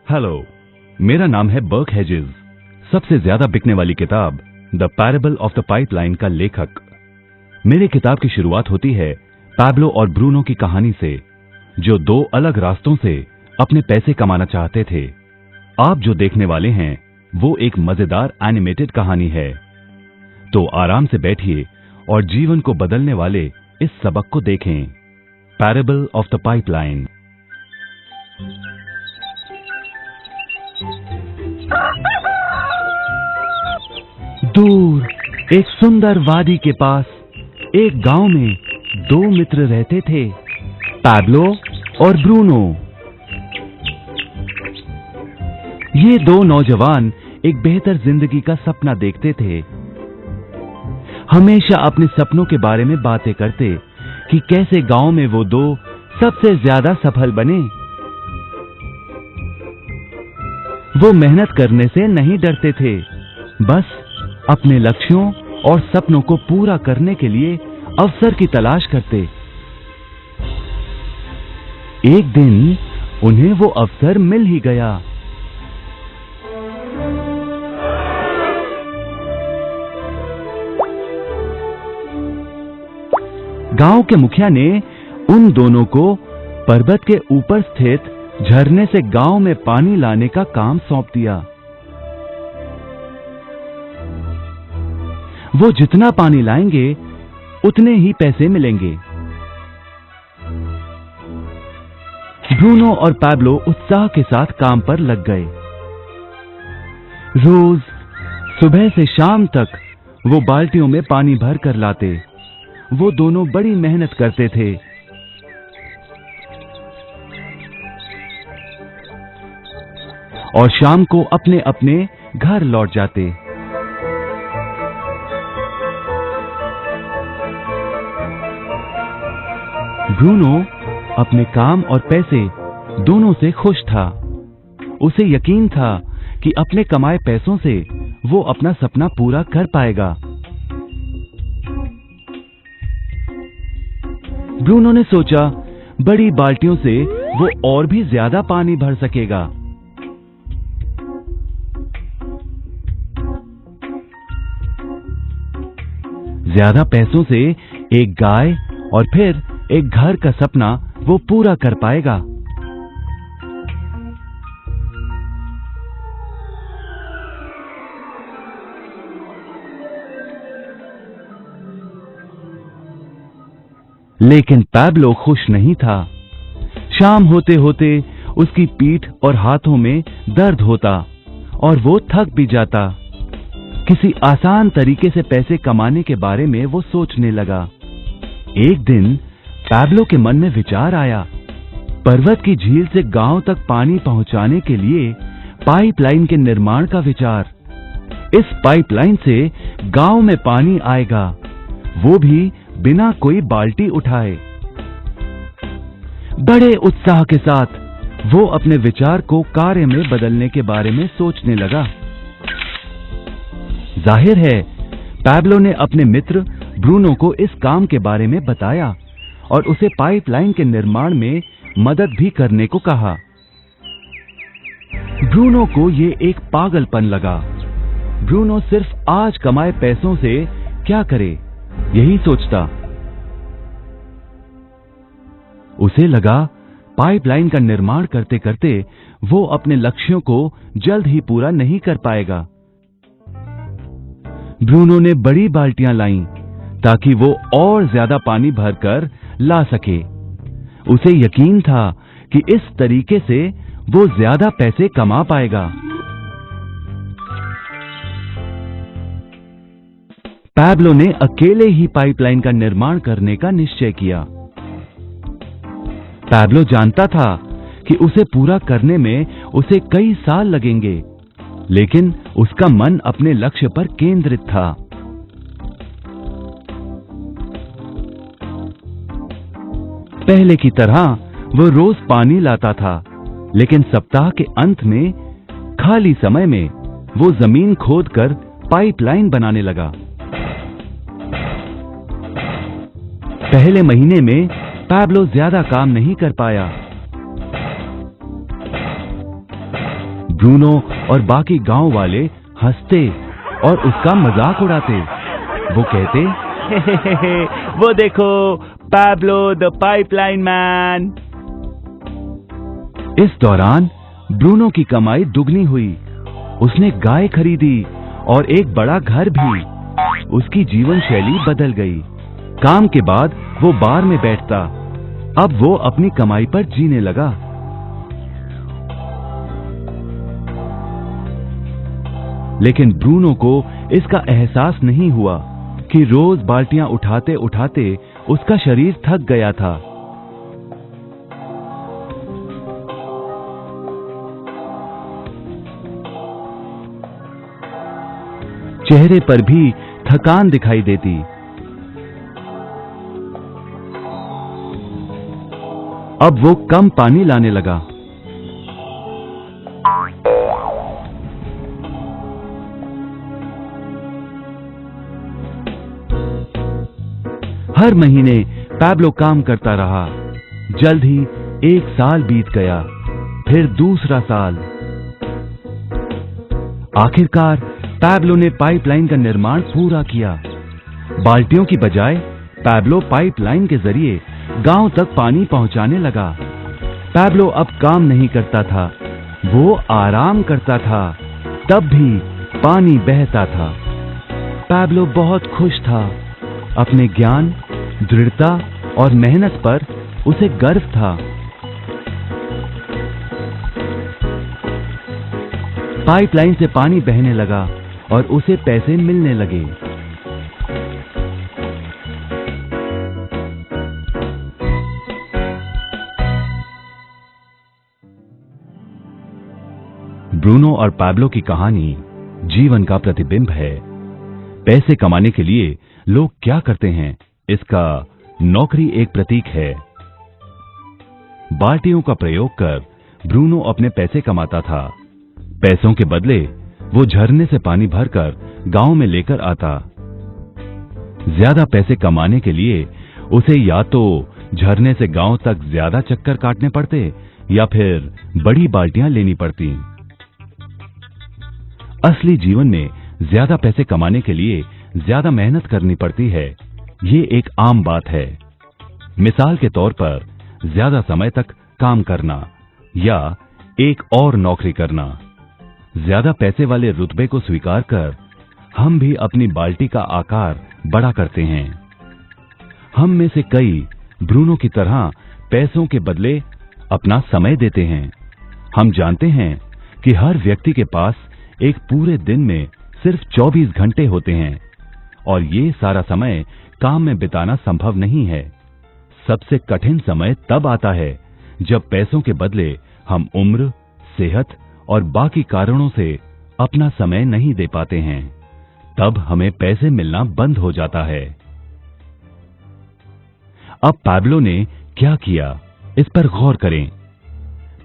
Hello, मेरा नाम है बर्क हेजेस। सबसे ज्यादा बिकने वाली किताब the parable of the pipeline का लेखक। मेरी किताब की शुरुआत होती है पैब्लो और ब्रूनो की कहानी से, जो दो अलग रास्तों से अपने पैसे कमाना चाहते थे। आप जो देखने वाले हैं वो एक मजेदार एनिमेटेड कहानी है। तो आराम से बैठिए और जीवन को बदलने वाले इस सबक को देखें, पैरेबल ऑफ द पाइपलाइन। दूर एक सुंदर वादी के पास एक गांव में दो मित्र रहते थे, पैब्लो और ब्रूनो। ये दो नौजवान एक बेहतर जिंदगी का सपना देखते थे। हमेशा अपने सपनों के बारे में बातें करते कि कैसे गांव में वो दो सबसे ज्यादा सफल बने। वो मेहनत करने से नहीं डरते थे, बस अपने लक्ष्यों और सपनों को पूरा करने के लिए अवसर की तलाश करते। एक दिन उन्हें वो अवसर मिल ही गया। गांव के मुखिया ने उन दोनों को पर्वत के ऊपर स्थित झरने से गांव में पानी लाने का काम सौंप दिया। वो जितना पानी लाएंगे उतने ही पैसे मिलेंगे। ब्रूनो और पैब्लो उत्साह के साथ काम पर लग गए। रोज सुबह से शाम तक वो बाल्टियों में पानी भर कर लाते। वो दोनों बड़ी मेहनत करते थे। और शाम को अपने अपने घर लौट जाते। ब्रूनो अपने काम और पैसे दोनों से खुश था। उसे यकीन था कि अपने कमाए पैसों से वो अपना सपना पूरा कर पाएगा। ब्रूनो ने सोचा बड़ी बाल्टियों से वो और भी ज्यादा पानी भर सकेगा। ज्यादा पैसों से एक गाय और फिर एक घर का सपना वो पूरा कर पाएगा। लेकिन पैब्लो खुश नहीं था। शाम होते होते उसकी पीठ और हाथों में दर्द होता और वो थक भी जाता। किसी आसान तरीके से पैसे कमाने के बारे में वो सोचने लगा। एक दिन पैब्लो के मन में विचार आया, पर्वत की झील से गांव तक पानी पहुंचाने के लिए पाइपलाइन के निर्माण का विचार। इस पाइपलाइन से गांव में पानी आएगा, वो भी बिना कोई बाल्टी उठाए। बड़े उत्साह के साथ वो अपने विचार को कार्य में बदलने के बारे में सोचने लगा। जाहिर है पैब्लो ने अपने मित्र ब्रूनो को इस काम के बारे में बताया और उसे पाइपलाइन के निर्माण में मदद भी करने को कहा। ब्रूनो को ये एक पागलपन लगा। ब्रूनो सिर्फ आज कमाए पैसों से क्या करे, यही सोचता। उसे लगा पाइपलाइन का निर्माण करते करते वो अपने लक्ष्यों को जल्द ही पूरा नहीं कर पाएगा। ब्रूनो ने बड़ी बाल्टियां लाईं ताकि वो और ज्यादा पानी भरकर ला सके। उसे यकीन था कि इस तरीके से वो ज्यादा पैसे कमा पाएगा। पैब्लो ने अकेले ही पाइपलाइन का निर्माण करने का निश्चय किया। पैब्लो जानता था कि उसे पूरा करने में उसे कई साल लगेंगे, लेकिन उसका मन अपने लक्ष्य पर केंद्रित था। पहले की तरह वो रोज पानी लाता था, लेकिन सप्ताह के अंत में खाली समय में वो जमीन खोदकर पाइपलाइन बनाने लगा। पहले महीने में पैब्लो ज्यादा काम नहीं कर पाया। ब्रूनो और बाकी गांव वाले हंसते और उसका मजाक उड़ाते। वो कहते, वो देखो पैब्लो द पाइपलाइन मैन। इस दौरान ब्रूनो की कमाई दुगनी हुई। उसने गाय खरीदी और एक बड़ा घर भी। उसकी जीवन शैली बदल गई। काम के बाद वो बार में बैठता। अब वो अपनी कमाई पर जीने लगा। लेकिन ब्रूनो को इसका एहसास नहीं हुआ कि रोज बाल्टियां उठाते उठाते उसका शरीर थक गया था। चेहरे पर भी थकान दिखाई देती। अब वो कम पानी लाने लगा। हर महीने पैब्लो काम करता रहा। जल्द ही 1 साल बीत गया, फिर दूसरा साल। आखिरकार पैब्लो ने पाइपलाइन का निर्माण पूरा किया। बाल्टियों की बजाय पैब्लो पाइपलाइन के जरिए गांव तक पानी पहुंचाने लगा। पैब्लो अब काम नहीं करता था, वो आराम करता था, तब भी पानी बहता था। पैब्लो बहुत खुश था। अपने ज्ञान, दृढ़ता और मेहनत पर उसे गर्व था। पाइपलाइन से पानी बहने लगा और उसे पैसे मिलने लगे। ब्रूनो और पैब्लो की कहानी जीवन का प्रतिबिंब है। पैसे कमाने के लिए लोग क्या करते हैं, इसका नौकरी एक प्रतीक है। बाल्टियों का प्रयोग कर ब्रूनो अपने पैसे कमाता था। पैसों के बदले वो झरने से पानी भरकर गांव में लेकर आता। ज्यादा पैसे कमाने के लिए उसे या तो झरने से गांव तक ज्यादा चक्कर काटने पड़ते या फिर बड़ी बाल्टियां लेनी पड़ती। असली जीवन में ज्यादा पैसे कमाने के लिए ज्यादा मेहनत करनी पड़ती है। ये एक आम बात है। मिसाल के तौर पर ज्यादा समय तक काम करना या एक और नौकरी करना। ज्यादा पैसे वाले रुतबे को स्वीकार कर हम भी अपनी बाल्टी का आकार बड़ा करते हैं। हम में से कई ब्रूनो की तरह पैसों के बदले अपना समय देते हैं। हम जानते हैं कि हर व्यक्ति के पास एक पूरे दिन में सिर्फ 24 घंटे होते हैं और ये सारा समय काम में बिताना संभव नहीं है। सबसे कठिन समय तब आता है जब पैसों के बदले हम उम्र, सेहत और बाकी कारणों से अपना समय नहीं दे पाते हैं। तब हमें पैसे मिलना बंद हो जाता है। अब पैब्लो ने क्या किया, इस पर गौर करें।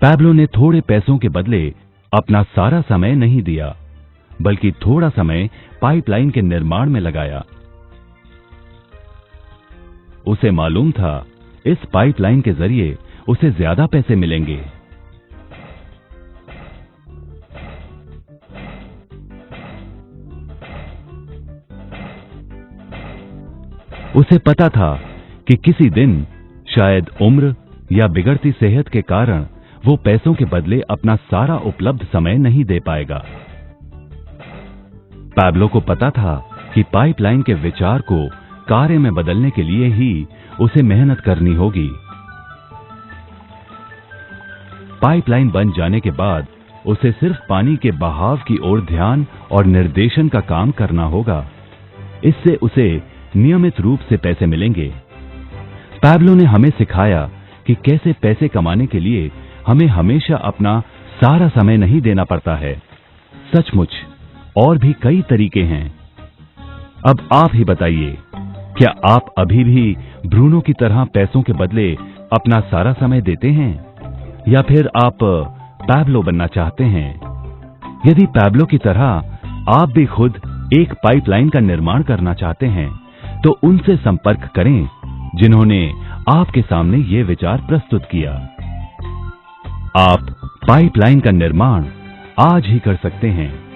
पैब्लो ने थोड़े पैसों के बदले अपना सारा समय नहीं दिया, बल्कि थोड़ा समय पाइपलाइन के निर्माण में लगाया। उसे मालूम था इस पाइपलाइन के जरिए उसे ज्यादा पैसे मिलेंगे। उसे पता था कि किसी दिन शायद उम्र या बिगड़ती सेहत के कारण वो पैसों के बदले अपना सारा उपलब्ध समय नहीं दे पाएगा। पैब्लो को पता था कि पाइपलाइन के विचार को कार्य में बदलने के लिए ही उसे मेहनत करनी होगी। पाइपलाइन बन जाने के बाद उसे सिर्फ पानी के बहाव की ओर ध्यान और निर्देशन का काम करना होगा। इससे उसे नियमित रूप से पैसे मिलेंगे। पैब्लो ने हमें सिखाया कि कैसे पैसे कमाने के लिए हमें हमेशा अपना सारा समय नहीं देना पड़ता है। सचमुच और भी कई तरीके हैं। अब आप ही बताइए, क्या आप अभी भी ब्रूनो की तरह पैसों के बदले अपना सारा समय देते हैं या फिर आप पैब्लो बनना चाहते हैं? यदि पैब्लो की तरह आप भी खुद एक पाइपलाइन का निर्माण करना चाहते हैं तो उनसे संपर्क करें जिन्होंने आपके सामने ये विचार प्रस्तुत किया। आप पाइपलाइन का निर्माण आज ही कर सकते हैं।